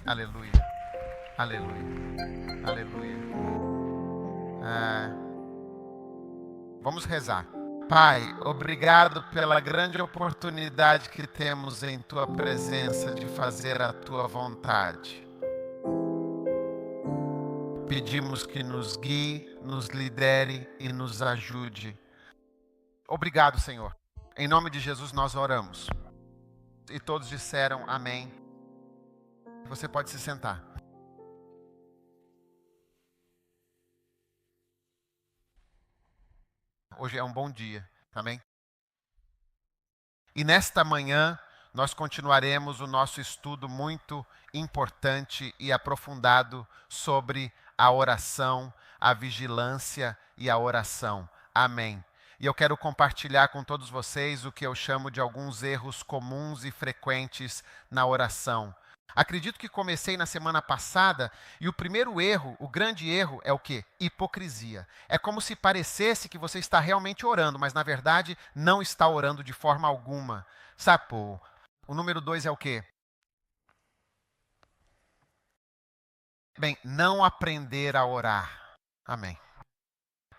Aleluia, aleluia, aleluia. Vamos rezar. Pai, obrigado pela grande oportunidade que temos em Tua presença de fazer a Tua vontade. Pedimos que nos guie, nos lidere e nos ajude. Obrigado, Senhor. Em nome de Jesus nós oramos. E todos disseram amém. Você pode se sentar. Hoje é um bom dia, amém? E nesta manhã nós continuaremos o nosso estudo muito importante e aprofundado sobre a oração, a vigilância e a oração. Amém. E eu quero compartilhar com todos vocês o que eu chamo de alguns erros comuns e frequentes na oração. Acredito que comecei na semana passada e o primeiro erro, o grande erro, é o quê? Hipocrisia. É como se parecesse que você está realmente orando, mas na verdade não está orando de forma alguma. Sabe, pô, o número 2 é o quê? Bem, não aprender a orar. Amém.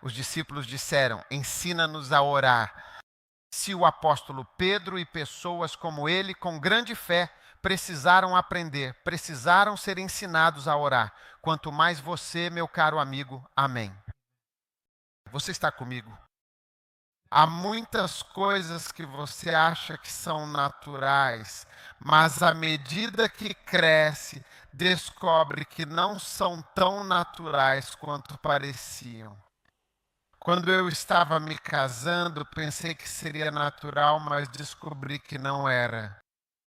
Os discípulos disseram: ensina-nos a orar. Se o apóstolo Pedro e pessoas como ele, com grande fé, precisaram aprender, precisaram ser ensinados a orar. Quanto mais você, meu caro amigo, amém. Você está comigo? Há muitas coisas que você acha que são naturais, mas à medida que cresce, descobre que não são tão naturais quanto pareciam. Quando eu estava me casando, pensei que seria natural, mas descobri que não era.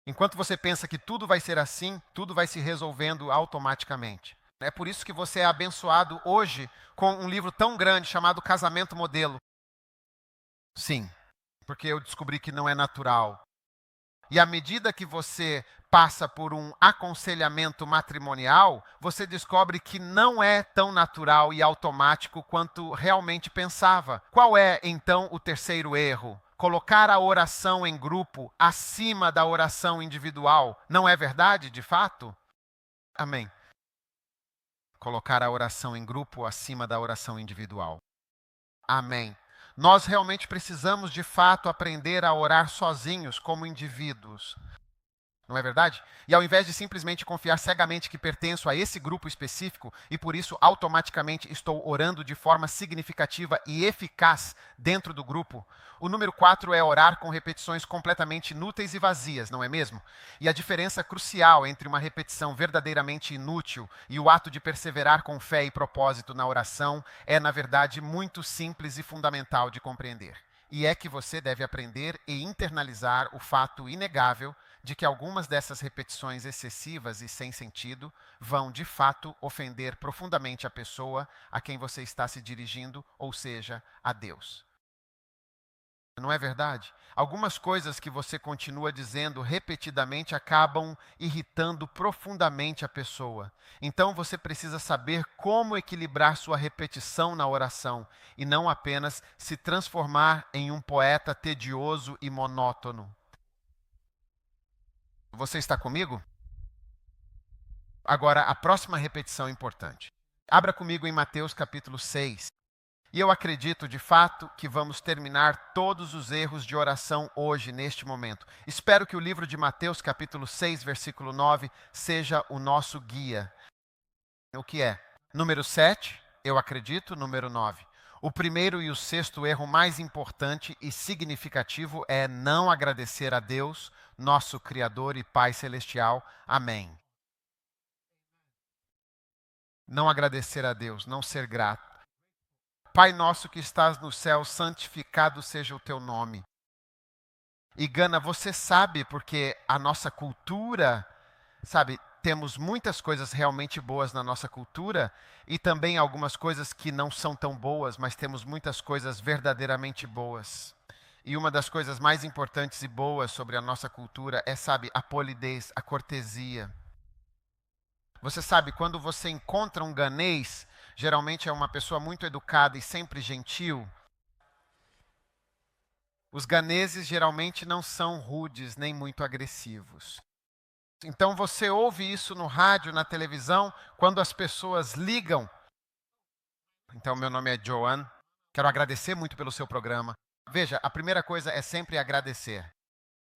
Enquanto você pensa que tudo vai ser assim, tudo vai se resolvendo automaticamente. É por isso que você é abençoado hoje com um livro tão grande chamado Casamento Modelo. Sim, porque eu descobri que não é natural. E à medida que você passa por um aconselhamento matrimonial, você descobre que não é tão natural e automático quanto realmente pensava. Qual é, então, o terceiro erro? Colocar a oração em grupo acima da oração individual. Não é verdade, de fato? Amém. Colocar a oração em grupo acima da oração individual. Amém. Nós realmente precisamos, de fato, aprender a orar sozinhos, como indivíduos. Não é verdade? E ao invés de simplesmente confiar cegamente que pertenço a esse grupo específico e por isso automaticamente estou orando de forma significativa e eficaz dentro do grupo, o número 4 é orar com repetições completamente inúteis e vazias, não é mesmo? E a diferença crucial entre uma repetição verdadeiramente inútil e o ato de perseverar com fé e propósito na oração é, na verdade, muito simples e fundamental de compreender. E é que você deve aprender e internalizar o fato inegável de que algumas dessas repetições excessivas e sem sentido vão, de fato, ofender profundamente a pessoa a quem você está se dirigindo, ou seja, a Deus. Não é verdade? Algumas coisas que você continua dizendo repetidamente acabam irritando profundamente a pessoa. Então você precisa saber como equilibrar sua repetição na oração e não apenas se transformar em um poeta tedioso e monótono. Você está comigo? Agora, a próxima repetição é importante. Abra comigo em Mateus capítulo 6. E eu acredito, de fato, que vamos terminar todos os erros de oração hoje, neste momento. Espero que o livro de Mateus, capítulo 6, versículo 9, seja o nosso guia. O que é? Número 7, eu acredito, número 9. O primeiro e o sexto erro mais importante e significativo é não agradecer a Deus, nosso Criador e Pai Celestial. Amém. Não agradecer a Deus, não ser grato. Pai nosso que estás no céu, santificado seja o teu nome. E Gana, você sabe, porque a nossa cultura, sabe, temos muitas coisas realmente boas na nossa cultura e também algumas coisas que não são tão boas, mas temos muitas coisas verdadeiramente boas. E uma das coisas mais importantes e boas sobre a nossa cultura é, sabe, a polidez, a cortesia. Você sabe, quando você encontra um ganês, geralmente é uma pessoa muito educada e sempre gentil. Os ganeses geralmente não são rudes nem muito agressivos. Então você ouve isso no rádio, na televisão, quando as pessoas ligam. Então, meu nome é Joan, quero agradecer muito pelo seu programa. Veja, a primeira coisa é sempre agradecer.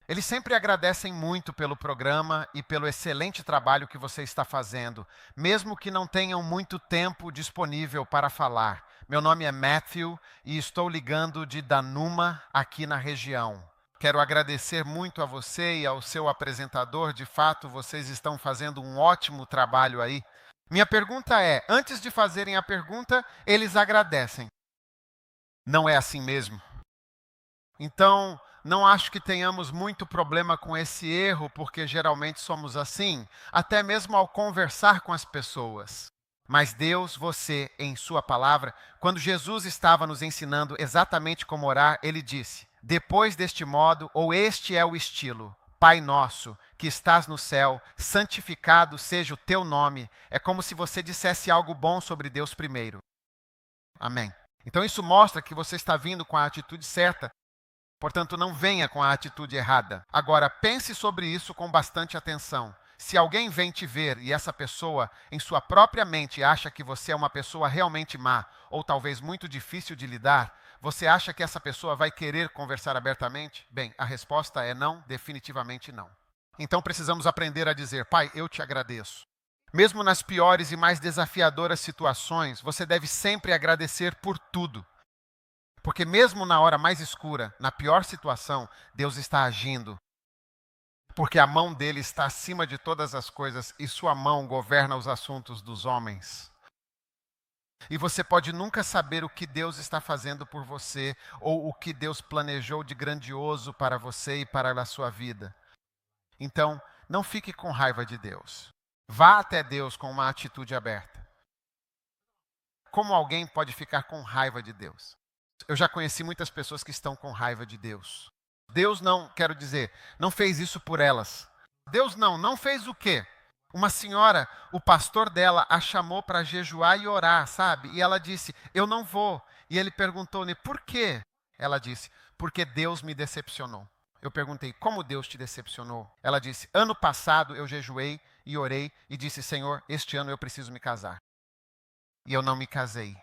Eles sempre agradecem muito pelo programa e pelo excelente trabalho que você está fazendo, mesmo que não tenham muito tempo disponível para falar. Meu nome é Matthew e estou ligando de Danuma, aqui na região. Quero agradecer muito a você e ao seu apresentador. De fato, vocês estão fazendo um ótimo trabalho aí. Minha pergunta é, antes de fazerem a pergunta, eles agradecem. Não é assim mesmo? Então, não acho que tenhamos muito problema com esse erro, porque geralmente somos assim, até mesmo ao conversar com as pessoas. Mas Deus, você, em sua palavra, quando Jesus estava nos ensinando exatamente como orar, ele disse: depois deste modo, ou este é o estilo, Pai nosso, que estás no céu, santificado seja o teu nome. É como se você dissesse algo bom sobre Deus primeiro. Amém. Então isso mostra que você está vindo com a atitude certa. Portanto, não venha com a atitude errada. Agora, pense sobre isso com bastante atenção. Se alguém vem te ver e essa pessoa, em sua própria mente, acha que você é uma pessoa realmente má, ou talvez muito difícil de lidar, você acha que essa pessoa vai querer conversar abertamente? Bem, a resposta é não, definitivamente não. Então precisamos aprender a dizer: Pai, eu te agradeço. Mesmo nas piores e mais desafiadoras situações, você deve sempre agradecer por tudo. Porque mesmo na hora mais escura, na pior situação, Deus está agindo. Porque a mão dele está acima de todas as coisas e sua mão governa os assuntos dos homens. E você pode nunca saber o que Deus está fazendo por você ou o que Deus planejou de grandioso para você e para a sua vida. Então, não fique com raiva de Deus. Vá até Deus com uma atitude aberta. Como alguém pode ficar com raiva de Deus? Eu já conheci muitas pessoas que estão com raiva de Deus. Deus não, quero dizer, não fez isso por elas. Deus não fez o quê? Uma senhora, o pastor dela a chamou para jejuar e orar, sabe? E ela disse: eu não vou. E ele perguntou-lhe: por quê? Ela disse: porque Deus me decepcionou. Eu perguntei: como Deus te decepcionou? Ela disse: ano passado eu jejuei e orei e disse: Senhor, este ano eu preciso me casar. E eu não me casei.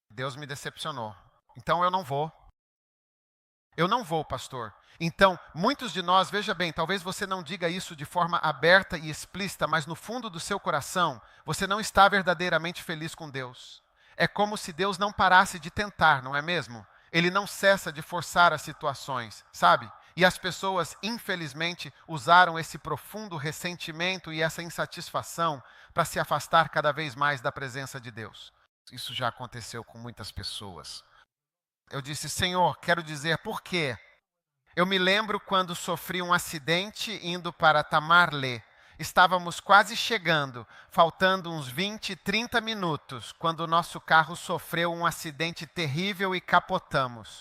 Deus me decepcionou. Então eu não vou. Eu não vou, pastor. Então, muitos de nós, veja bem, talvez você não diga isso de forma aberta e explícita, mas no fundo do seu coração, você não está verdadeiramente feliz com Deus. É como se Deus não parasse de tentar, não é mesmo? Ele não cessa de forçar as situações, sabe? E as pessoas, infelizmente, usaram esse profundo ressentimento e essa insatisfação para se afastar cada vez mais da presença de Deus. Isso já aconteceu com muitas pessoas. Eu disse: Senhor, quero dizer por quê. Eu me lembro quando sofri um acidente indo para Tamarlé. Estávamos quase chegando, faltando uns 20, 30 minutos, quando o nosso carro sofreu um acidente terrível e capotamos.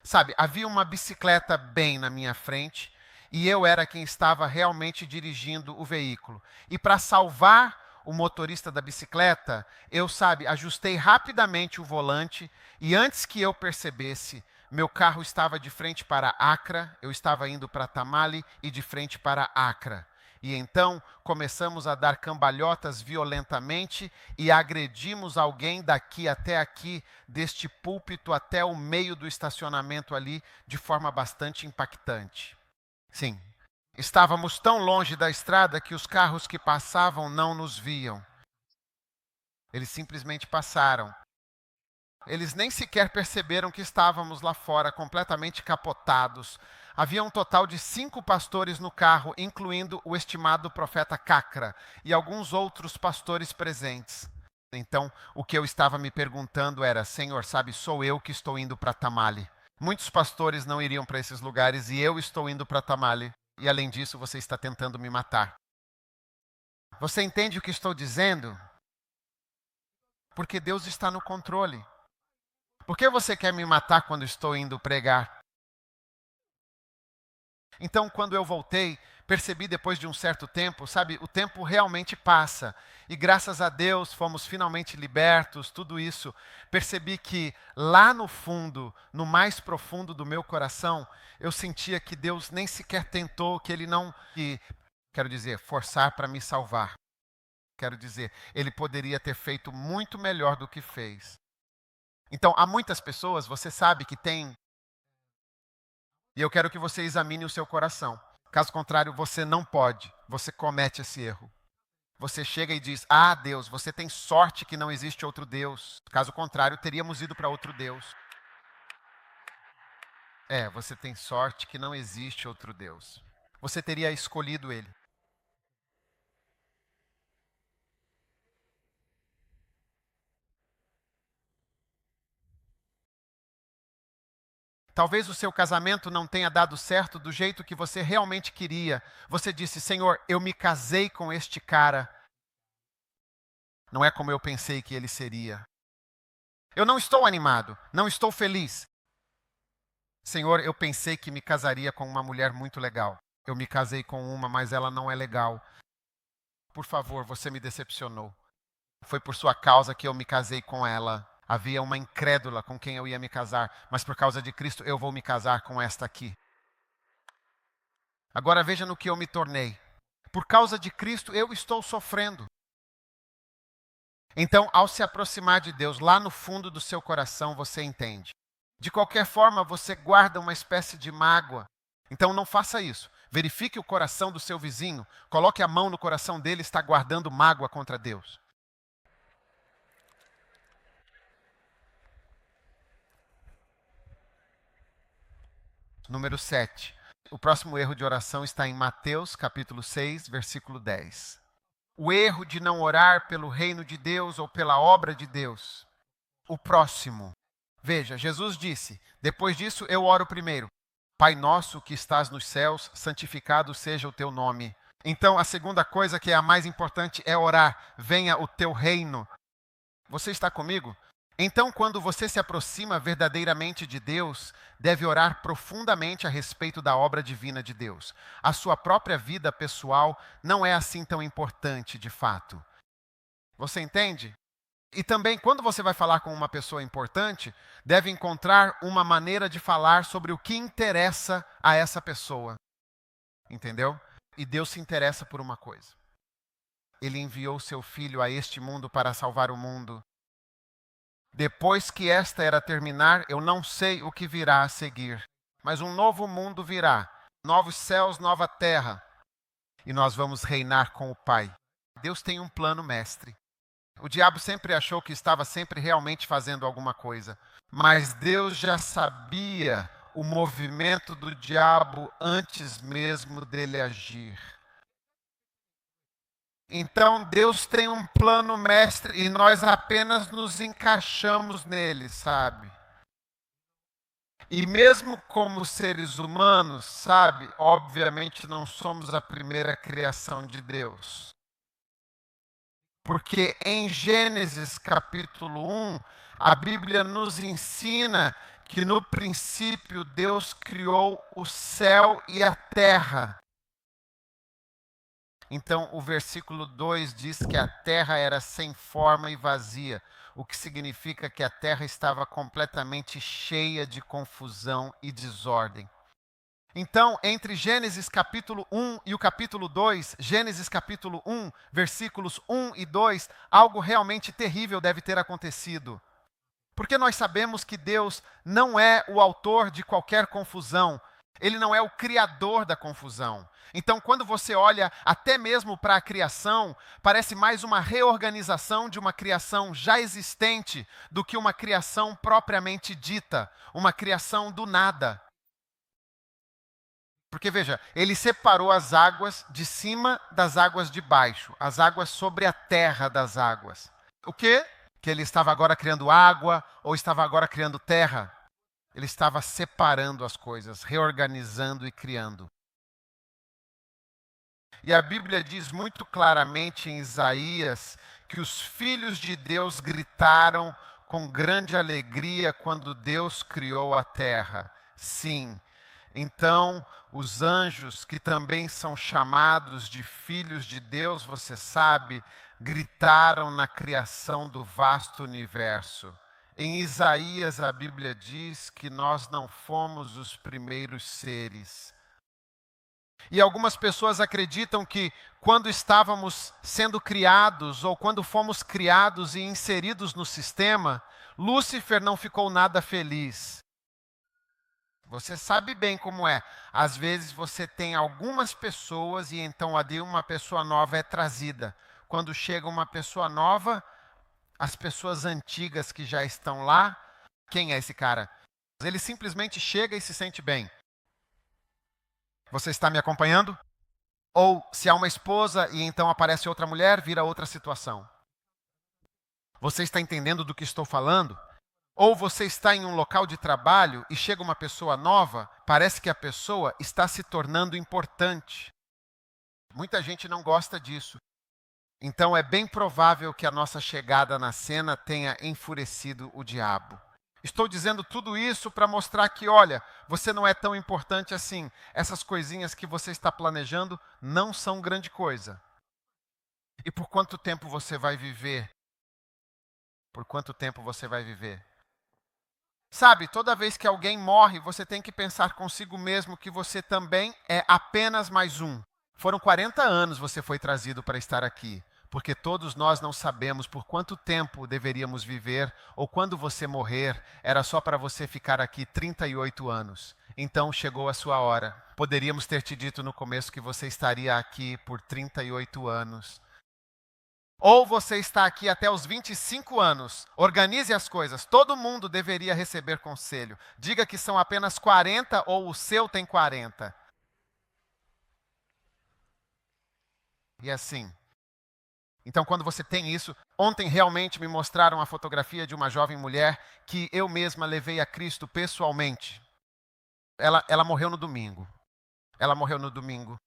Sabe, havia uma bicicleta bem na minha frente e eu era quem estava realmente dirigindo o veículo. E para salvar o motorista da bicicleta, eu, ajustei rapidamente o volante e antes que eu percebesse, meu carro estava de frente para Accra, eu estava indo para Tamale e de frente para Accra. E então começamos a dar cambalhotas violentamente e agredimos alguém daqui até aqui, deste púlpito até o meio do estacionamento ali, de forma bastante impactante. Sim, estávamos tão longe da estrada que os carros que passavam não nos viam. Eles simplesmente passaram. Eles nem sequer perceberam que estávamos lá fora, completamente capotados. Havia um total de 5 pastores no carro, incluindo o estimado profeta Cacra e alguns outros pastores presentes. Então, o que eu estava me perguntando era: Senhor, sou eu que estou indo para Tamale. Muitos pastores não iriam para esses lugares e eu estou indo para Tamale. E além disso, você está tentando me matar. Você entende o que estou dizendo? Porque Deus está no controle. Por que você quer me matar quando estou indo pregar? Então, quando eu voltei, percebi depois de um certo tempo, o tempo realmente passa. E graças a Deus fomos finalmente libertos, tudo isso. Percebi que lá no fundo, no mais profundo do meu coração, eu sentia que Deus nem sequer tentou, que Ele não... Quero dizer, forçar para me salvar. Quero dizer, ele poderia ter feito muito melhor do que fez. Então, há muitas pessoas, você sabe que tem, e eu quero que você examine o seu coração. Caso contrário, você não pode, você comete esse erro. Você chega e diz: "Ah, Deus, você tem sorte que não existe outro Deus. Caso contrário, teríamos ido para outro Deus." Você tem sorte que não existe outro Deus. Você teria escolhido ele. Talvez o seu casamento não tenha dado certo do jeito que você realmente queria. Você disse: "Senhor, eu me casei com este cara. Não é como eu pensei que ele seria. Eu não estou animado, não estou feliz. Senhor, eu pensei que me casaria com uma mulher muito legal. Eu me casei com uma, mas ela não é legal. Por favor, você me decepcionou. Foi por sua causa que eu me casei com ela. Havia uma incrédula com quem eu ia me casar, mas por causa de Cristo eu vou me casar com esta aqui. Agora veja no que eu me tornei. Por causa de Cristo eu estou sofrendo." Então, ao se aproximar de Deus, lá no fundo do seu coração você entende. De qualquer forma, você guarda uma espécie de mágoa. Então não faça isso. Verifique o coração do seu vizinho, coloque a mão no coração dele, está guardando mágoa contra Deus. Número 7. O próximo erro de oração está em Mateus, capítulo 6, versículo 10. O erro de não orar pelo reino de Deus ou pela obra de Deus. O próximo. Veja, Jesus disse: "Depois disso eu oro primeiro. Pai nosso que estás nos céus, santificado seja o teu nome." Então, a segunda coisa, que é a mais importante, é orar: "Venha o teu reino." Você está comigo? Então, quando você se aproxima verdadeiramente de Deus, deve orar profundamente a respeito da obra divina de Deus. A sua própria vida pessoal não é assim tão importante, de fato. Você entende? E também, quando você vai falar com uma pessoa importante, deve encontrar uma maneira de falar sobre o que interessa a essa pessoa. Entendeu? E Deus se interessa por uma coisa. Ele enviou seu Filho a este mundo para salvar o mundo. Depois que esta era terminar, eu não sei o que virá a seguir. Mas um novo mundo virá. Novos céus, nova terra. E nós vamos reinar com o Pai. Deus tem um plano mestre. O diabo sempre achou que estava sempre realmente fazendo alguma coisa. Mas Deus já sabia o movimento do diabo antes mesmo dele agir. Então Deus tem um plano mestre e nós apenas nos encaixamos nele, sabe? E mesmo como seres humanos, sabe? Obviamente não somos a primeira criação de Deus. Porque em Gênesis capítulo 1, a Bíblia nos ensina que no princípio Deus criou o céu e a terra. Então o versículo 2 diz que a terra era sem forma e vazia, o que significa que a terra estava completamente cheia de confusão e desordem. Então, entre Gênesis capítulo 1 e o capítulo 2, Gênesis capítulo 1, versículos 1 e 2, algo realmente terrível deve ter acontecido. Porque nós sabemos que Deus não é o autor de qualquer confusão. Ele não é o criador da confusão. Então, quando você olha até mesmo para a criação, parece mais uma reorganização de uma criação já existente do que uma criação propriamente dita, uma criação do nada. Porque veja, ele separou as águas de cima das águas de baixo, as águas sobre a terra das águas. O quê? Que ele estava agora criando água ou estava agora criando terra? Ele estava separando as coisas, reorganizando e criando. E a Bíblia diz muito claramente em Isaías que os filhos de Deus gritaram com grande alegria quando Deus criou a terra. Sim. Então, os anjos, que também são chamados de filhos de Deus, você sabe, gritaram na criação do vasto universo. Em Isaías, a Bíblia diz que nós não fomos os primeiros seres. E algumas pessoas acreditam que quando estávamos sendo criados ou quando fomos criados e inseridos no sistema, Lúcifer não ficou nada feliz. Você sabe bem como é. Às vezes você tem algumas pessoas e então ali uma pessoa nova é trazida. Quando chega uma pessoa nova, as pessoas antigas que já estão lá, quem é esse cara? Ele simplesmente chega e se sente bem. Você está me acompanhando? Ou se há uma esposa e então aparece outra mulher, vira outra situação. Você está entendendo do que estou falando? Ou você está em um local de trabalho e chega uma pessoa nova, parece que a pessoa está se tornando importante. Muita gente não gosta disso. Então é bem provável que a nossa chegada na cena tenha enfurecido o diabo. Estou dizendo tudo isso para mostrar que, olha, você não é tão importante assim. Essas coisinhas que você está planejando não são grande coisa. E por quanto tempo você vai viver? Por quanto tempo você vai viver? Sabe, toda vez que alguém morre, você tem que pensar consigo mesmo que você também é apenas mais um. Foram 40 anos você foi trazido para estar aqui. Porque todos nós não sabemos por quanto tempo deveríamos viver, ou quando você morrer, era só para você ficar aqui 38 anos. Então chegou a sua hora. Poderíamos ter te dito no começo que você estaria aqui por 38 anos. Ou você está aqui até os 25 anos. Organize as coisas. Todo mundo deveria receber conselho. Diga que são apenas 40 ou o seu tem 40. E assim. Então, quando você tem isso, ontem realmente me mostraram a fotografia de uma jovem mulher que eu mesma levei a Cristo pessoalmente. Ela morreu no domingo. Ela morreu no domingo.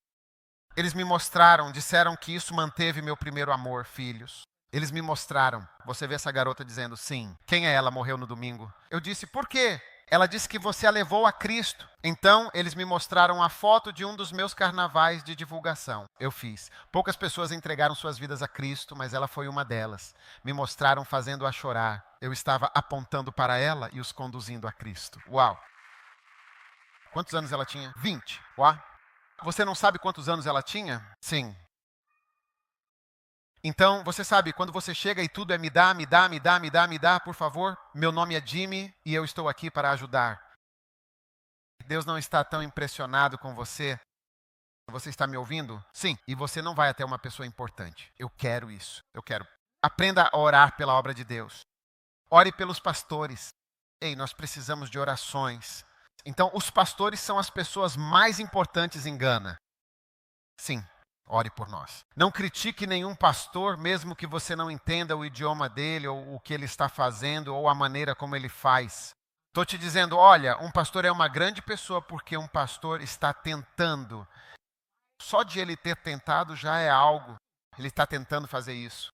Eles me mostraram, disseram que isso manteve meu primeiro amor, filhos. Eles me mostraram. Você vê essa garota dizendo, sim. Quem é ela? Morreu no domingo. Eu disse, por quê? Ela disse que você a levou a Cristo. Então, eles me mostraram a foto de um dos meus carnavais de divulgação. Eu fiz. Poucas pessoas entregaram suas vidas a Cristo, mas ela foi uma delas. Me mostraram fazendo-a chorar. Eu estava apontando para ela e os conduzindo a Cristo. Uau! Quantos anos ela tinha? 20. Uau! Você não sabe quantos anos ela tinha? Sim. Então, você sabe, quando você chega e tudo é me dá, por favor, meu nome é Jimmy e eu estou aqui para ajudar. Deus não está tão impressionado com você. Você está me ouvindo? Sim. E você não vai até uma pessoa importante. Eu quero isso. Eu quero. Aprenda a orar pela obra de Deus. Ore pelos pastores. Ei, nós precisamos de orações. Então, os pastores são as pessoas mais importantes em Gana. Sim. Ore por nós. Não critique nenhum pastor, mesmo que você não entenda o idioma dele, ou o que ele está fazendo, ou a maneira como ele faz. Estou te dizendo, olha, um pastor é uma grande pessoa porque um pastor está tentando. Só de ele ter tentado já é algo. Ele está tentando fazer isso.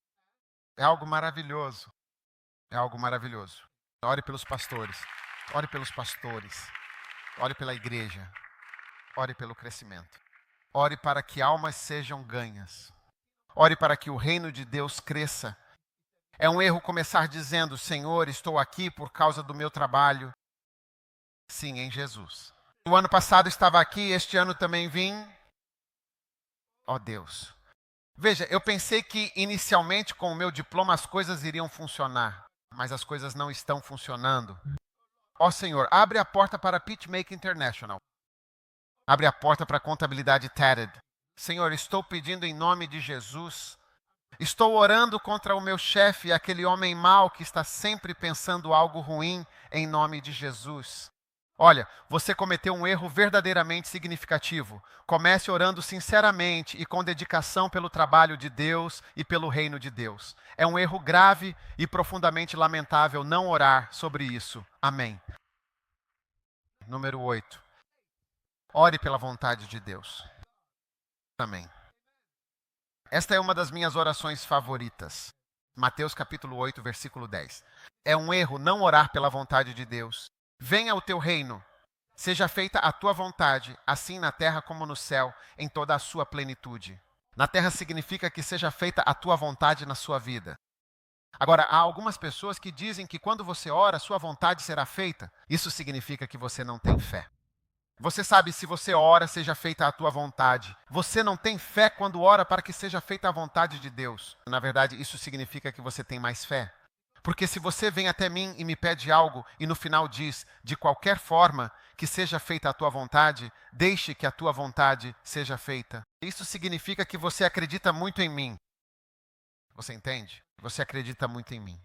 É algo maravilhoso. É algo maravilhoso. Ore pelos pastores. Ore pelos pastores. Ore pela igreja. Ore pelo crescimento. Ore para que almas sejam ganhas. Ore para que o reino de Deus cresça. É um erro começar dizendo, Senhor, estou aqui por causa do meu trabalho. Sim, em Jesus. O ano passado estava aqui, este ano também vim. Ó Deus. Veja, eu pensei que inicialmente com o meu diploma as coisas iriam funcionar, mas as coisas não estão funcionando. Ó Senhor, abre a porta para PitchMake International. Abre a porta para a contabilidade TED. Senhor, estou pedindo em nome de Jesus. Estou orando contra o meu chefe, aquele homem mau que está sempre pensando algo ruim, em nome de Jesus. Olha, você cometeu um erro verdadeiramente significativo. Comece orando sinceramente e com dedicação pelo trabalho de Deus e pelo reino de Deus. É um erro grave e profundamente lamentável não orar sobre isso. Amém. Número 8. Ore pela vontade de Deus. Amém. Esta é uma das minhas orações favoritas. Mateus capítulo 8, versículo 10. É um erro não orar pela vontade de Deus. Venha o teu reino. Seja feita a tua vontade, assim na terra como no céu, em toda a sua plenitude. Na terra significa que seja feita a tua vontade na sua vida. Agora, há algumas pessoas que dizem que quando você ora, sua vontade será feita. Isso significa que você não tem fé. Você sabe, se você ora, seja feita a tua vontade. Você não tem fé quando ora para que seja feita a vontade de Deus. Na verdade, isso significa que você tem mais fé. Porque se você vem até mim e me pede algo e no final diz, de qualquer forma, que seja feita a tua vontade, deixe que a tua vontade seja feita. Isso significa que você acredita muito em mim. Você entende? Você acredita muito em mim.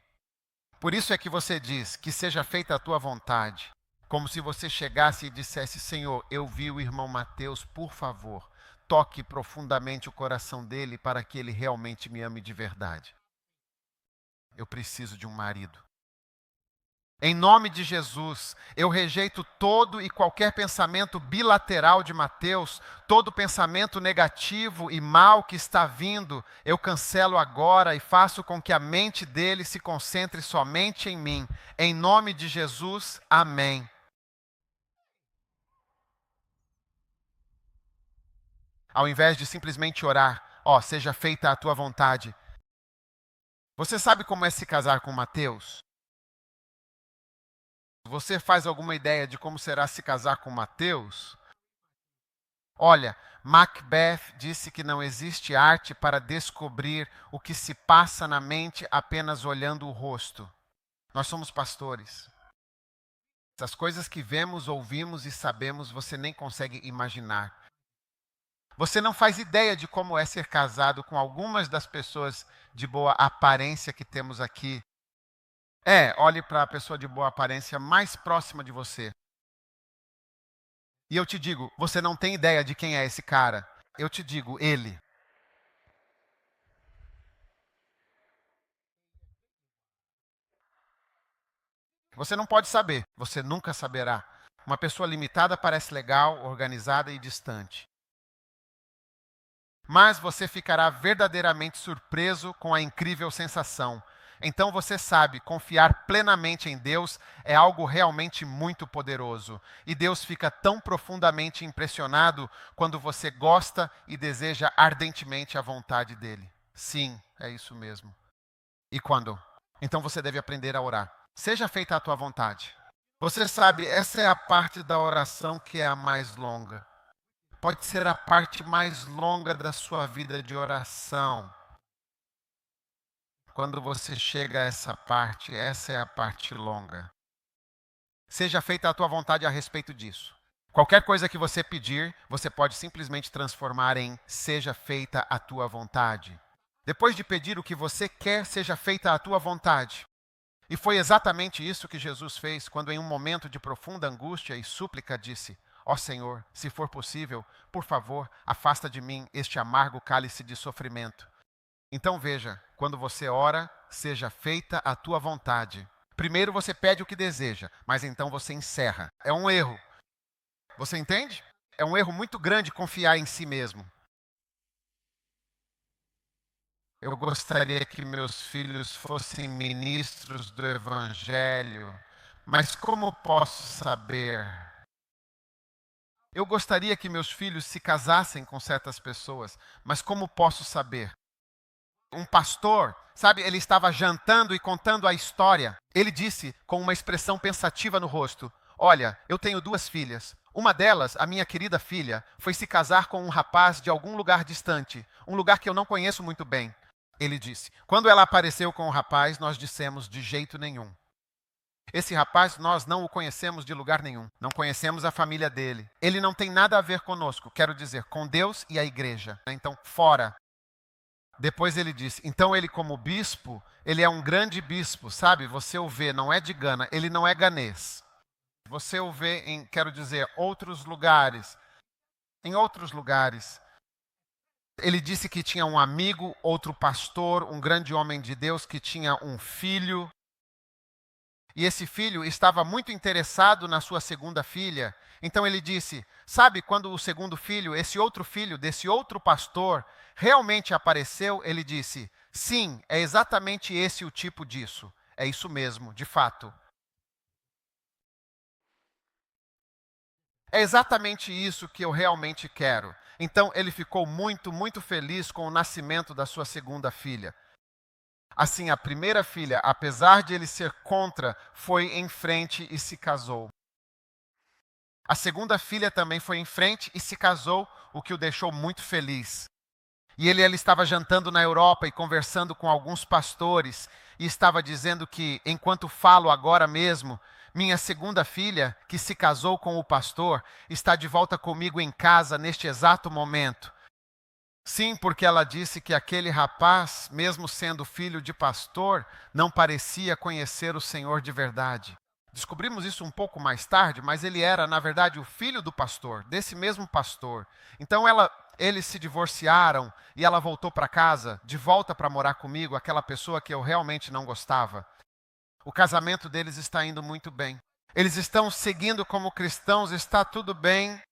Por isso é que você diz que seja feita a tua vontade. Como se você chegasse e dissesse, Senhor, eu vi o irmão Mateus, por favor, toque profundamente o coração dele para que ele realmente me ame de verdade. Eu preciso de um marido. Em nome de Jesus, eu rejeito todo e qualquer pensamento bilateral de Mateus, todo pensamento negativo e mal que está vindo, eu cancelo agora e faço com que a mente dele se concentre somente em mim. Em nome de Jesus, amém. Ao invés de simplesmente orar, ó, seja feita a tua vontade. Você sabe como é se casar com Mateus? Você faz alguma ideia de como será se casar com Mateus? Olha, Macbeth disse que não existe arte para descobrir o que se passa na mente apenas olhando o rosto. Nós somos pastores. Essas coisas que vemos, ouvimos e sabemos, você nem consegue imaginar. Você não faz ideia de como é ser casado com algumas das pessoas de boa aparência que temos aqui. Olhe para a pessoa de boa aparência mais próxima de você. E eu te digo, você não tem ideia de quem é esse cara. Eu te digo, ele. Você não pode saber, você nunca saberá. Uma pessoa limitada parece legal, organizada e distante. Mas você ficará verdadeiramente surpreso com a incrível sensação. Então você sabe, confiar plenamente em Deus é algo realmente muito poderoso. E Deus fica tão profundamente impressionado quando você gosta e deseja ardentemente a vontade dele. Sim, é isso mesmo. E quando? Então você deve aprender a orar. Seja feita a tua vontade. Você sabe, essa é a parte da oração que é a mais longa. Pode ser a parte mais longa da sua vida de oração. Quando você chega a essa parte, essa é a parte longa. Seja feita a tua vontade a respeito disso. Qualquer coisa que você pedir, você pode simplesmente transformar em seja feita a tua vontade. Depois de pedir o que você quer, seja feita a tua vontade. E foi exatamente isso que Jesus fez quando, em um momento de profunda angústia e súplica, disse: ó Senhor, se for possível, por favor, afasta de mim este amargo cálice de sofrimento. Então veja, quando você ora, seja feita a tua vontade. Primeiro você pede o que deseja, mas então você encerra. É um erro. Você entende? É um erro muito grande confiar em si mesmo. Eu gostaria que meus filhos fossem ministros do Evangelho, mas como posso saber? Eu gostaria que meus filhos se casassem com certas pessoas, mas como posso saber? Um pastor, sabe, ele estava jantando e contando a história. Ele disse, com uma expressão pensativa no rosto: olha, eu tenho 2 filhas. Uma delas, a minha querida filha, foi se casar com um rapaz de algum lugar distante, um lugar que eu não conheço muito bem. Ele disse. Quando ela apareceu com o rapaz, nós dissemos: de jeito nenhum. Esse rapaz, nós não o conhecemos de lugar nenhum. Não conhecemos a família dele. Ele não tem nada a ver conosco, quero dizer, com Deus e a igreja. Então, fora. Depois ele disse, então ele como bispo, ele é um grande bispo, sabe? Você o vê, não é de Gana, ele não é ganês. Você o vê em, quero dizer, outros lugares. Em outros lugares. Ele disse que tinha um amigo, outro pastor, um grande homem de Deus que tinha um filho. E esse filho estava muito interessado na sua segunda filha. Então ele disse, sabe, quando o segundo filho, esse outro filho desse outro pastor, realmente apareceu, ele disse, sim, é exatamente esse o tipo disso. É isso mesmo, de fato. É exatamente isso que eu realmente quero. Então ele ficou muito, muito feliz com o nascimento da sua segunda filha. Assim, a primeira filha, apesar de ele ser contra, foi em frente e se casou. A segunda filha também foi em frente e se casou, o que o deixou muito feliz. E ele estava jantando na Europa e conversando com alguns pastores e estava dizendo que, enquanto falo agora mesmo, minha segunda filha, que se casou com o pastor, está de volta comigo em casa neste exato momento. Sim, porque ela disse que aquele rapaz, mesmo sendo filho de pastor, não parecia conhecer o Senhor de verdade. Descobrimos isso um pouco mais tarde, mas ele era, na verdade, o filho do pastor, desse mesmo pastor. Então eles se divorciaram e ela voltou para casa, de volta para morar comigo, aquela pessoa que eu realmente não gostava. O casamento deles está indo muito bem. Eles estão seguindo como cristãos, está tudo bem.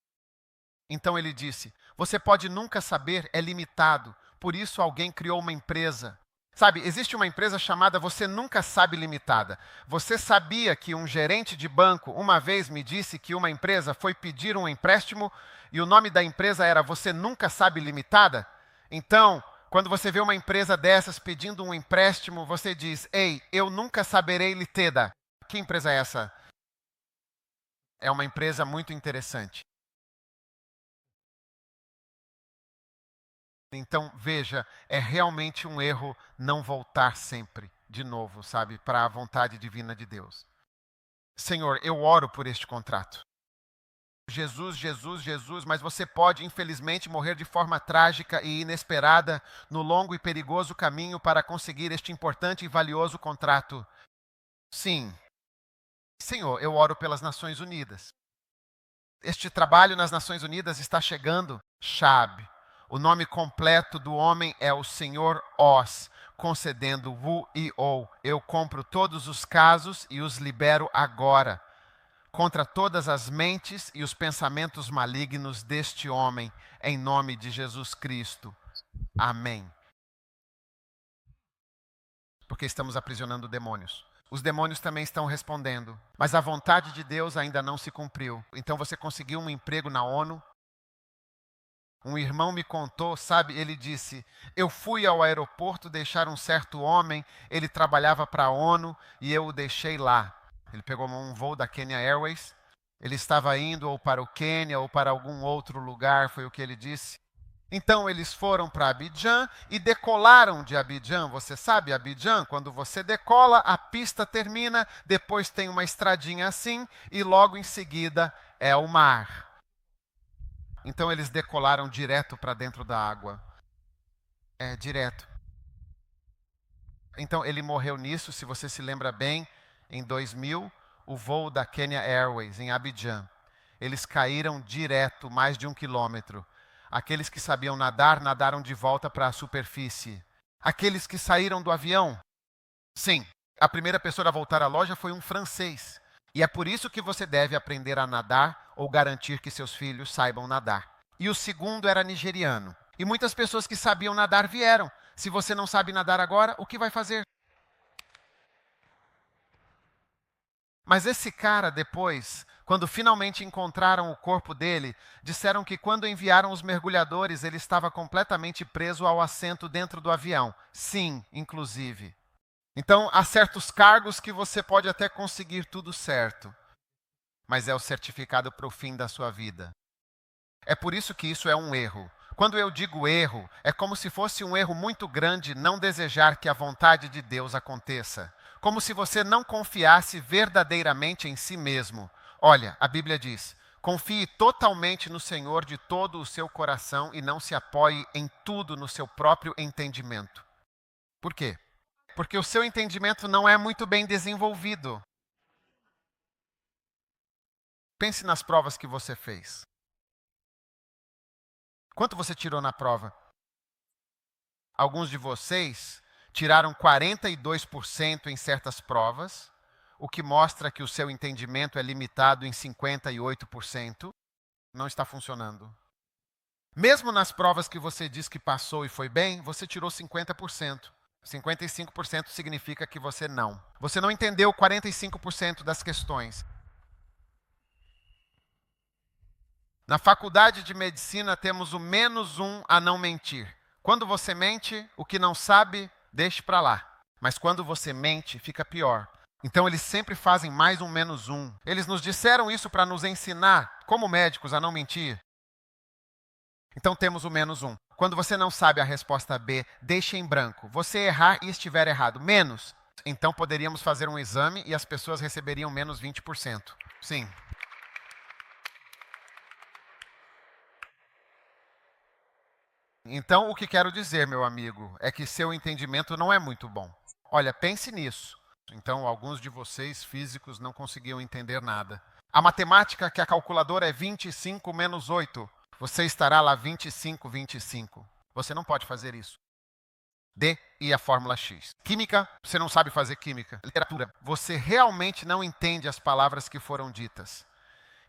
Então ele disse: você pode nunca saber, é limitado. Por isso alguém criou uma empresa. Sabe, existe uma empresa chamada Você Nunca Sabe Limitada. Você sabia que um gerente de banco uma vez me disse que uma empresa foi pedir um empréstimo e o nome da empresa era Você Nunca Sabe Limitada? Então, quando você vê uma empresa dessas pedindo um empréstimo, você diz: ei, eu nunca saberei limitada. Que empresa é essa? É uma empresa muito interessante. Então, veja, é realmente um erro não voltar sempre, de novo, sabe, para a vontade divina de Deus. Senhor, eu oro por este contrato. Jesus, Jesus, Jesus, mas você pode, infelizmente, morrer de forma trágica e inesperada no longo e perigoso caminho para conseguir este importante e valioso contrato. Sim. Senhor, eu oro pelas Nações Unidas. Este trabalho nas Nações Unidas está chegando. Shab. O nome completo do homem é o Senhor Oz, concedendo Wu e Ou. Eu compro todos os casos e os libero agora, contra todas as mentes e os pensamentos malignos deste homem, em nome de Jesus Cristo. Amém. Porque estamos aprisionando demônios. Os demônios também estão respondendo, mas a vontade de Deus ainda não se cumpriu. Então você conseguiu um emprego na ONU. Um irmão me contou, sabe, ele disse: eu fui ao aeroporto deixar um certo homem, ele trabalhava para a ONU e eu o deixei lá. Ele pegou um voo da Kenya Airways, ele estava indo ou para o Quênia ou para algum outro lugar, foi o que ele disse. Então eles foram para Abidjan e decolaram de Abidjan. Você sabe, Abidjan, quando você decola, a pista termina, depois tem uma estradinha assim e logo em seguida é o mar. Então eles decolaram direto para dentro da água. Direto. Então ele morreu nisso, se você se lembra bem, em 2000, o voo da Kenya Airways em Abidjan. Eles caíram direto, mais de 1 quilômetro. Aqueles que sabiam nadar, nadaram de volta para a superfície. Aqueles que saíram do avião, sim, a primeira pessoa a voltar à loja foi um francês. E é por isso que você deve aprender a nadar ou garantir que seus filhos saibam nadar. E o segundo era nigeriano. E muitas pessoas que sabiam nadar vieram. Se você não sabe nadar agora, o que vai fazer? Mas esse cara depois, quando finalmente encontraram o corpo dele, disseram que quando enviaram os mergulhadores, ele estava completamente preso ao assento dentro do avião. Sim, inclusive. Então, há certos cargos que você pode até conseguir tudo certo, mas é o certificado para o fim da sua vida. É por isso que isso é um erro. Quando eu digo erro, é como se fosse um erro muito grande não desejar que a vontade de Deus aconteça. Como se você não confiasse verdadeiramente em si mesmo. Olha, a Bíblia diz: confie totalmente no Senhor de todo o seu coração e não se apoie em tudo no seu próprio entendimento. Por quê? Porque o seu entendimento não é muito bem desenvolvido. Pense nas provas que você fez. Quanto você tirou na prova? Alguns de vocês tiraram 42% em certas provas, o que mostra que o seu entendimento é limitado em 58%. Não está funcionando. Mesmo nas provas que você diz que passou e foi bem, você tirou 50%. 55% significa que você não. Você não entendeu 45% das questões. Na faculdade de medicina temos o -1 a não mentir. Quando você mente, o que não sabe, deixe para lá. Mas quando você mente, fica pior. Então eles sempre fazem mais um menos um. Eles nos disseram isso para nos ensinar, como médicos, a não mentir. Então temos o menos um. Quando você não sabe a resposta B, deixe em branco. Você errar e estiver errado, menos. Então poderíamos fazer um exame e as pessoas receberiam menos 20%. Sim. Então o que quero dizer, meu amigo, é que seu entendimento não é muito bom. Olha, pense nisso. Então alguns de vocês físicos não conseguiam entender nada. A matemática que a calculadora é 25 menos 8. Você estará lá 25, 25. Você não pode fazer isso. D e a fórmula X. Química, você não sabe fazer química. Literatura, você realmente não entende as palavras que foram ditas.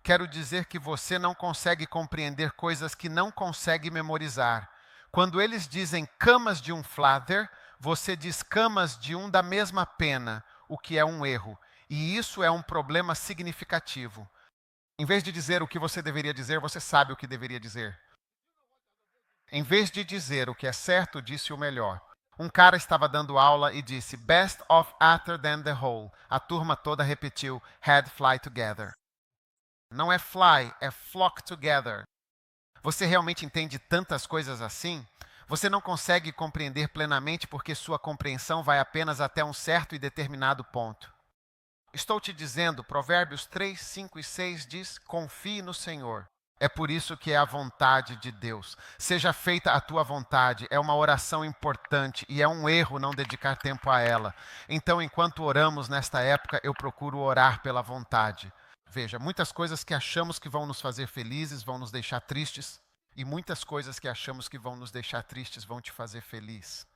Quero dizer que você não consegue compreender coisas que não consegue memorizar. Quando eles dizem camas de um flather, você diz camas de um da mesma pena, o que é um erro. E isso é um problema significativo. Em vez de dizer o que você deveria dizer, você sabe o que deveria dizer. Em vez de dizer o que é certo, disse o melhor. Um cara estava dando aula e disse best of after than the whole. A turma toda repetiu head fly together. Não é fly, é flock together. Você realmente entende tantas coisas assim? Você não consegue compreender plenamente porque sua compreensão vai apenas até um certo e determinado ponto. Estou te dizendo, Provérbios 3, 5 e 6 diz, confie no Senhor. É por isso que é a vontade de Deus. Seja feita a tua vontade. É uma oração importante e é um erro não dedicar tempo a ela. Então, enquanto oramos nesta época, eu procuro orar pela vontade. Veja, muitas coisas que achamos que vão nos fazer felizes vão nos deixar tristes. E muitas coisas que achamos que vão nos deixar tristes vão te fazer feliz.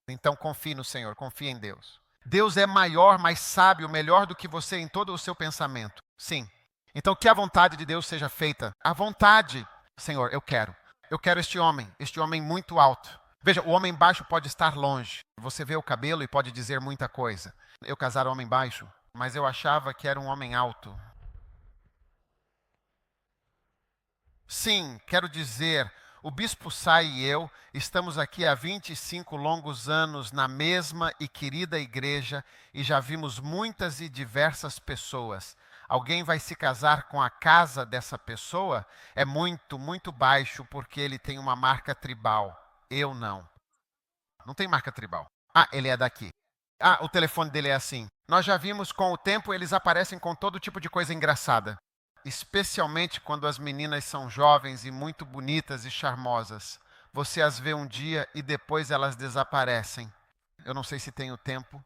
Então, confie no Senhor, confie em Deus. Deus é maior, mais sábio, melhor do que você em todo o seu pensamento. Sim. Então, que a vontade de Deus seja feita. A vontade, Senhor, eu quero. Eu quero este homem muito alto. Veja, o homem baixo pode estar longe. Você vê o cabelo e pode dizer muita coisa. Eu casar homem baixo, mas eu achava que era um homem alto. Sim, quero dizer, o Bispo Sai e eu estamos aqui há 25 longos anos na mesma e querida igreja e já vimos muitas e diversas pessoas. Alguém vai se casar com a casa dessa pessoa? É muito, muito baixo porque ele tem uma marca tribal. Eu não. Não tem marca tribal. Ah, ele é daqui. Ah, o telefone dele é assim. Nós já vimos com o tempo eles aparecem com todo tipo de coisa engraçada. Especialmente quando as meninas são jovens e muito bonitas e charmosas. Você as vê um dia e depois elas desaparecem. Eu não sei se tenho tempo.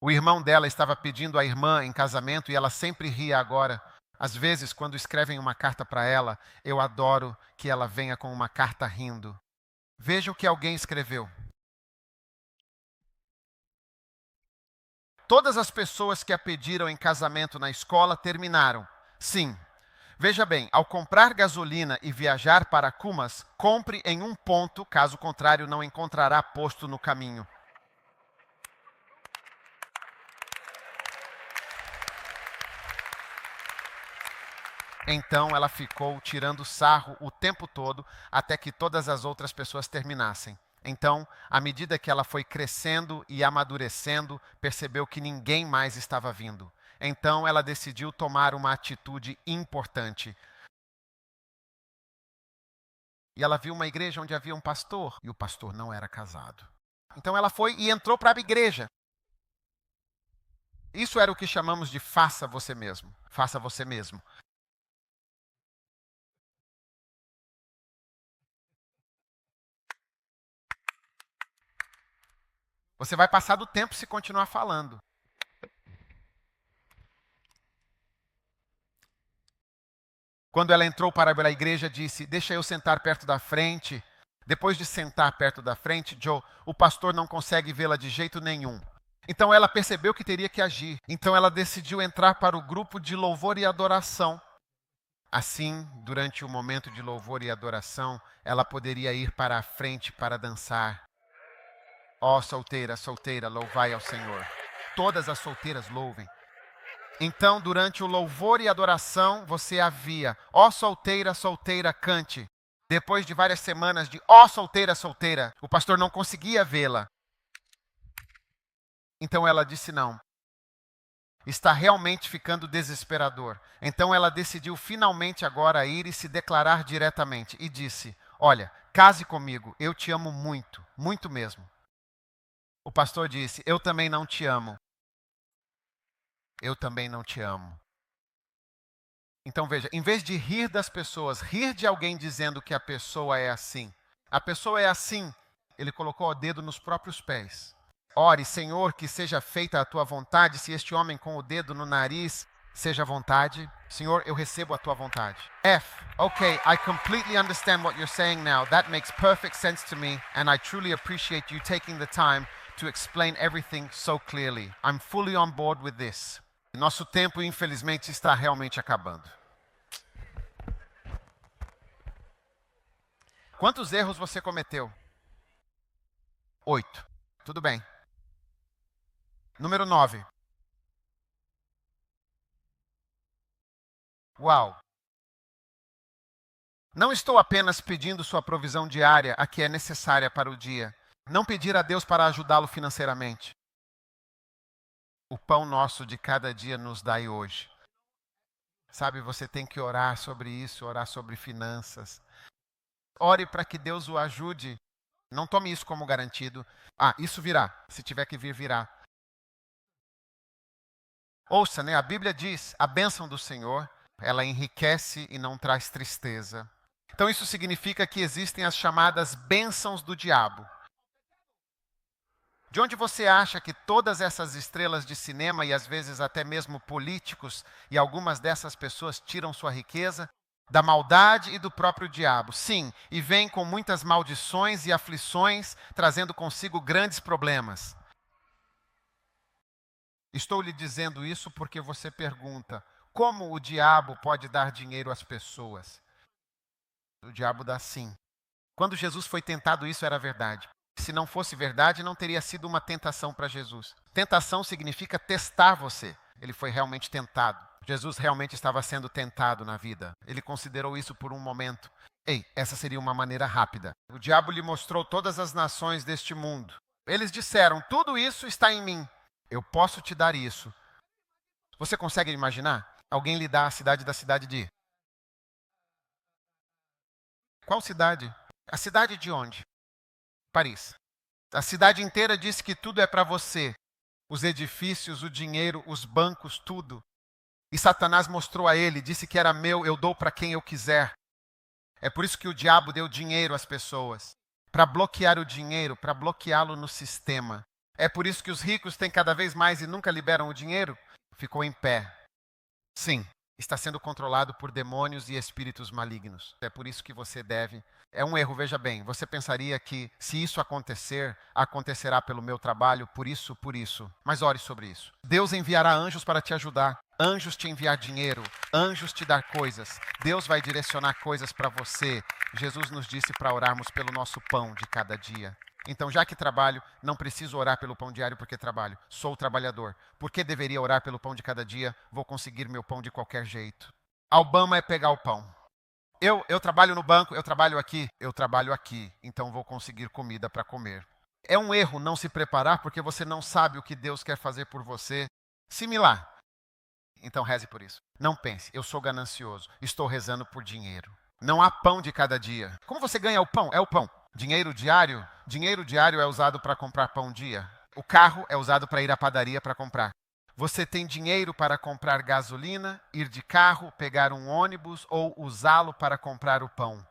O irmão dela estava pedindo a irmã em casamento e ela sempre ria agora. Às vezes, quando escrevem uma carta para ela, eu adoro que ela venha com uma carta rindo. Veja o que alguém escreveu. Todas as pessoas que a pediram em casamento na escola terminaram. Sim. Veja bem, ao comprar gasolina e viajar para Kumas, compre em um ponto, caso contrário não encontrará posto no caminho. Então ela ficou tirando sarro o tempo todo até que todas as outras pessoas terminassem. Então, à medida que ela foi crescendo e amadurecendo, percebeu que ninguém mais estava vindo. Então ela decidiu tomar uma atitude importante. E ela viu uma igreja onde havia um pastor, e o pastor não era casado. Então ela foi e entrou para a igreja. Isso era o que chamamos de faça você mesmo. Faça você mesmo. Você vai passar do tempo se continuar falando. Quando ela entrou para a igreja, disse, deixa eu sentar perto da frente. Depois de sentar perto da frente, Joe, o pastor não consegue vê-la de jeito nenhum. Então ela percebeu que teria que agir. Então ela decidiu entrar para o grupo de louvor e adoração. Assim, durante o momento de louvor e adoração, ela poderia ir para a frente para dançar. Ó solteira, solteira, louvai ao Senhor. Todas as solteiras louvem. Então, durante o louvor e adoração, você havia, ó solteira, solteira, cante. Depois de várias semanas de ó, solteira, solteira, o pastor não conseguia vê-la. Então ela disse não. Está realmente ficando desesperador. Então ela decidiu finalmente agora ir e se declarar diretamente. E disse, olha, case comigo, eu te amo muito, muito mesmo. O pastor disse, eu também não te amo. Eu também não te amo. Então veja, em vez de rir das pessoas, rir de alguém dizendo que a pessoa é assim, ele colocou o dedo nos próprios pés. Ore, Senhor, que seja feita a tua vontade. Se este homem com o dedo no nariz, seja a vontade. Senhor, eu recebo a tua vontade. F. Okay, I completely understand what you're saying now. That makes perfect sense to me, and I truly appreciate you taking the time to explain everything so clearly. I'm fully on board with this. Nosso tempo, infelizmente, está realmente acabando. Quantos erros você cometeu? 8. Tudo bem. Número 9. Uau. Não estou apenas pedindo sua provisão diária, a que é necessária para o dia. Não pedir a Deus para ajudá-lo financeiramente. O pão nosso de cada dia nos dai hoje. Sabe, você tem que orar sobre isso, orar sobre finanças. Ore para que Deus o ajude. Não tome isso como garantido. Ah, isso virá. Se tiver que vir, virá. Ouça, né? A Bíblia diz, a bênção do Senhor, ela enriquece e não traz tristeza. Então isso significa que existem as chamadas bênçãos do diabo. De onde você acha que todas essas estrelas de cinema e às vezes até mesmo políticos e algumas dessas pessoas tiram sua riqueza? Da maldade e do próprio diabo. Sim, e vem com muitas maldições e aflições, trazendo consigo grandes problemas. Estou lhe dizendo isso porque você pergunta, como o diabo pode dar dinheiro às pessoas? O diabo dá sim. Quando Jesus foi tentado, isso era verdade. Se não fosse verdade, não teria sido uma tentação para Jesus. Tentação significa testar você. Ele foi realmente tentado. Jesus realmente estava sendo tentado na vida. Ele considerou isso por um momento. Ei, essa seria uma maneira rápida. O diabo lhe mostrou todas as nações deste mundo. Eles disseram, tudo isso está em mim. Eu posso te dar isso. Você consegue imaginar? Alguém lhe dá a cidade da cidade de... Qual cidade? A cidade de onde? Paris. A cidade inteira disse que tudo é para você. Os edifícios, o dinheiro, os bancos, tudo. E Satanás mostrou a ele, disse que era meu, eu dou para quem eu quiser. É por isso que o diabo deu dinheiro às pessoas. Para bloquear o dinheiro, para bloqueá-lo no sistema. É por isso que os ricos têm cada vez mais e nunca liberam o dinheiro? Ficou em pé. Sim, está sendo controlado por demônios e espíritos malignos. É por isso que você deve... É um erro, veja bem. Você pensaria que se isso acontecer, acontecerá pelo meu trabalho, por isso. Mas ore sobre isso. Deus enviará anjos para te ajudar. Anjos te enviar dinheiro. Anjos te dar coisas. Deus vai direcionar coisas para você. Jesus nos disse para orarmos pelo nosso pão de cada dia. Então, já que trabalho, não preciso orar pelo pão diário porque trabalho. Sou trabalhador. Por que deveria orar pelo pão de cada dia? Vou conseguir meu pão de qualquer jeito. Obama é pegar o pão. Eu trabalho no banco, eu trabalho aqui, então vou conseguir comida para comer. É um erro não se preparar porque você não sabe o que Deus quer fazer por você. Similar. Então reze por isso. Não pense, eu sou ganancioso, estou rezando por dinheiro. Não há pão de cada dia. Como você ganha o pão? É o pão. Dinheiro diário? Dinheiro diário é usado para comprar pão dia. O carro é usado para ir à padaria para comprar. Você tem dinheiro para comprar gasolina, ir de carro, pegar um ônibus ou usá-lo para comprar o pão.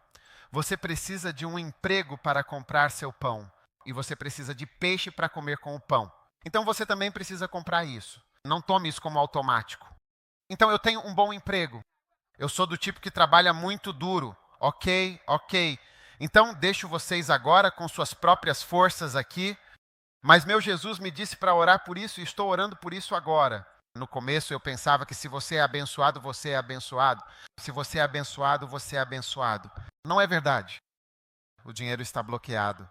Você precisa de um emprego para comprar seu pão. E você precisa de peixe para comer com o pão. Então você também precisa comprar isso. Não tome isso como automático. Então eu tenho um bom emprego. Eu sou do tipo que trabalha muito duro. Ok. Então deixo vocês agora com suas próprias forças aqui. Mas meu Jesus me disse para orar por isso e estou orando por isso agora. No começo eu pensava que se você é abençoado, você é abençoado. Se você é abençoado, você é abençoado. Não é verdade. O dinheiro está bloqueado.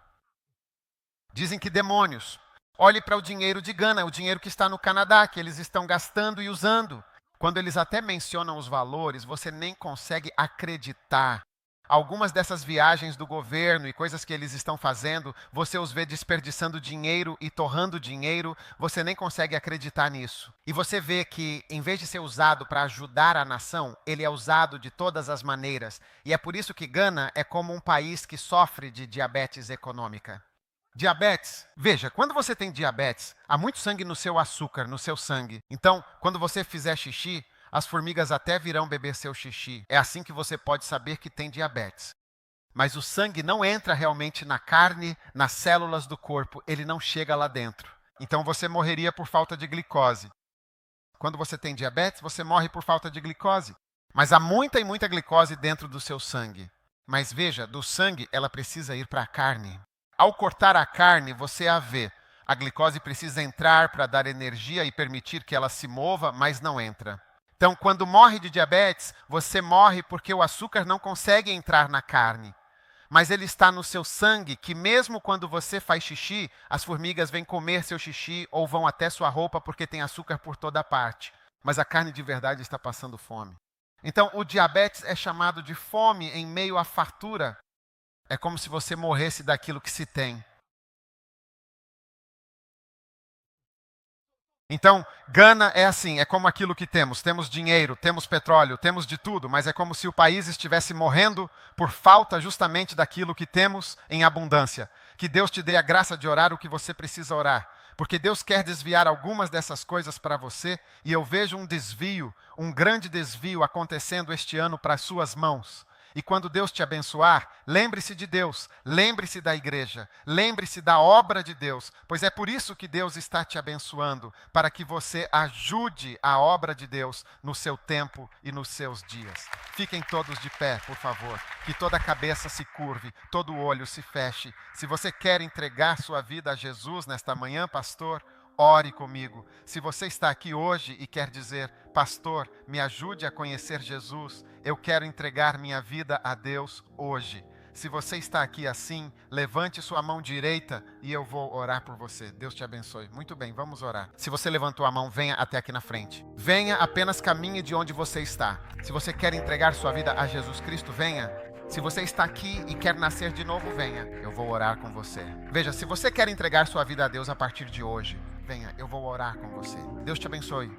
Dizem que demônios. Olhe para o dinheiro de Gana, o dinheiro que está no Canadá, que eles estão gastando e usando. Quando eles até mencionam os valores, você nem consegue acreditar. Algumas dessas viagens do governo e coisas que eles estão fazendo, você os vê desperdiçando dinheiro e torrando dinheiro, você nem consegue acreditar nisso. E você vê que, em vez de ser usado para ajudar a nação, ele é usado de todas as maneiras. E é por isso que Gana é como um país que sofre de diabetes econômica. Diabetes, veja, quando você tem diabetes, há muito sangue no seu açúcar, no seu sangue. Então, quando você fizer xixi, as formigas até virão beber seu xixi. É assim que você pode saber que tem diabetes. Mas o sangue não entra realmente na carne, nas células do corpo, ele não chega lá dentro. Então você morreria por falta de glicose. Quando você tem diabetes, você morre por falta de glicose. Mas há muita e muita glicose dentro do seu sangue. Mas veja, do sangue ela precisa ir para a carne. Ao cortar a carne, você a vê. A glicose precisa entrar para dar energia e permitir que ela se mova, mas não entra. Então, quando morre de diabetes, você morre porque o açúcar não consegue entrar na carne. Mas ele está no seu sangue, que mesmo quando você faz xixi, as formigas vêm comer seu xixi ou vão até sua roupa porque tem açúcar por toda parte. Mas a carne de verdade está passando fome. Então, o diabetes é chamado de fome em meio à fartura. É como se você morresse daquilo que se tem. Então, Gana é assim, é como aquilo que temos. Temos dinheiro, temos petróleo, temos de tudo, mas é como se o país estivesse morrendo por falta justamente daquilo que temos em abundância. Que Deus te dê a graça de orar o que você precisa orar. Porque Deus quer desviar algumas dessas coisas para você, e eu vejo um desvio, um grande desvio acontecendo este ano para as suas mãos. E quando Deus te abençoar, lembre-se de Deus, lembre-se da igreja, lembre-se da obra de Deus, pois é por isso que Deus está te abençoando, para que você ajude a obra de Deus no seu tempo e nos seus dias. Fiquem todos de pé, por favor, que toda a cabeça se curve, todo o olho se feche. Se você quer entregar sua vida a Jesus nesta manhã, pastor, ore comigo. Se você está aqui hoje e quer dizer, pastor, me ajude a conhecer Jesus, eu quero entregar minha vida a Deus hoje. Se você está aqui assim, levante sua mão direita e eu vou orar por você. Deus te abençoe. Muito bem, vamos orar. Se você levantou a mão, venha até aqui na frente. Venha, apenas caminhe de onde você está. Se você quer entregar sua vida a Jesus Cristo, venha. Se você está aqui e quer nascer de novo, venha. Eu vou orar com você. Veja, se você quer entregar sua vida a Deus a partir de hoje, venha, eu vou orar com você. Deus te abençoe.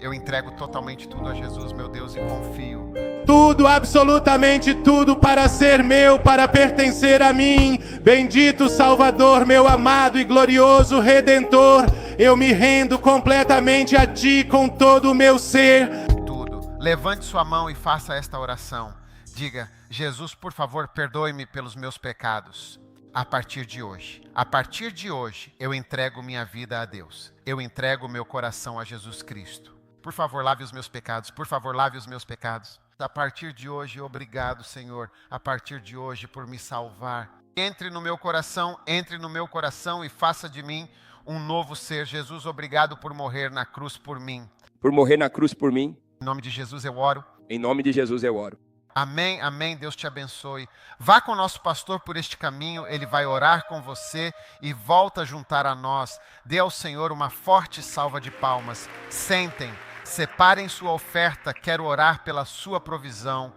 Eu entrego totalmente tudo a Jesus, meu Deus, e confio. Tudo, absolutamente tudo, para ser meu, para pertencer a mim. Bendito Salvador, meu amado e glorioso Redentor. Eu me rendo completamente a Ti com todo o meu ser. Tudo. Levante sua mão e faça esta oração. Diga, Jesus, por favor, perdoe-me pelos meus pecados. A partir de hoje, eu entrego minha vida a Deus. Eu entrego meu coração a Jesus Cristo. Por favor, lave os meus pecados. Por favor, lave os meus pecados. A partir de hoje, obrigado, Senhor. A partir de hoje, por me salvar. Entre no meu coração e faça de mim um novo ser. Jesus, obrigado por morrer na cruz por mim. Por morrer na cruz por mim. Em nome de Jesus eu oro. Em nome de Jesus eu oro. Amém, amém, Deus te abençoe. Vá com o nosso pastor por este caminho, ele vai orar com você e volta a juntar a nós. Dê ao Senhor uma forte salva de palmas. Sentem, separem sua oferta, quero orar pela sua provisão.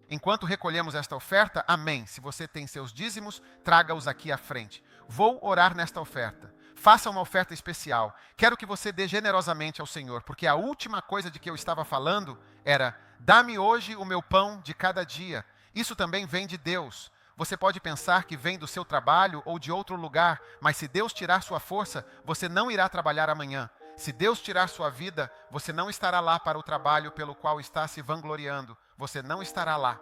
Enquanto recolhemos esta oferta, amém. Se você tem seus dízimos, traga-os aqui à frente. Vou orar nesta oferta. Faça uma oferta especial. Quero que você dê generosamente ao Senhor, porque a última coisa de que eu estava falando era: dá-me hoje o meu pão de cada dia. Isso também vem de Deus. Você pode pensar que vem do seu trabalho ou de outro lugar, mas se Deus tirar sua força, você não irá trabalhar amanhã. Se Deus tirar sua vida, você não estará lá para o trabalho pelo qual está se vangloriando. Você não estará lá.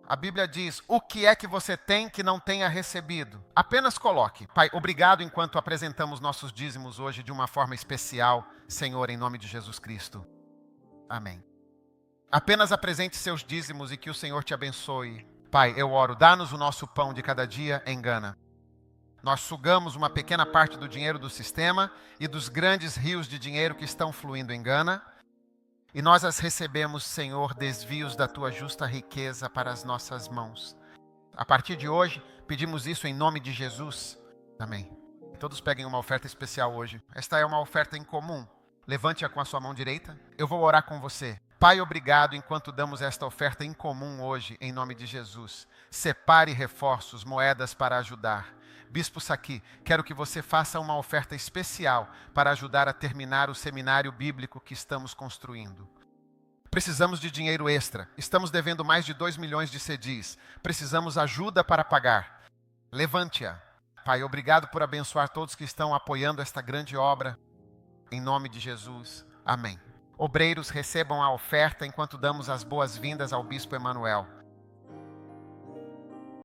A Bíblia diz, o que é que você tem que não tenha recebido? Apenas coloque. Pai, obrigado enquanto apresentamos nossos dízimos hoje de uma forma especial, Senhor, em nome de Jesus Cristo. Amém. Apenas apresente seus dízimos e que o Senhor te abençoe. Pai, eu oro, dá-nos o nosso pão de cada dia em Gana. Nós sugamos uma pequena parte do dinheiro do sistema e dos grandes rios de dinheiro que estão fluindo em Gana. E nós as recebemos, Senhor, desvios da Tua justa riqueza para as nossas mãos. A partir de hoje, pedimos isso em nome de Jesus. Amém. Todos peguem uma oferta especial hoje. Esta é uma oferta em comum. Levante-a com a sua mão direita. Eu vou orar com você. Pai, obrigado enquanto damos esta oferta incomum hoje, em nome de Jesus. Separe reforços, moedas para ajudar. Bispo Saqui, quero que você faça uma oferta especial para ajudar a terminar o seminário bíblico que estamos construindo. Precisamos de dinheiro extra. Estamos devendo mais de 2 milhões de cedis. Precisamos ajuda para pagar. Levante-a. Pai, obrigado por abençoar todos que estão apoiando esta grande obra. Em nome de Jesus. Amém. Obreiros, recebam a oferta enquanto damos as boas-vindas ao Bispo Emanuel.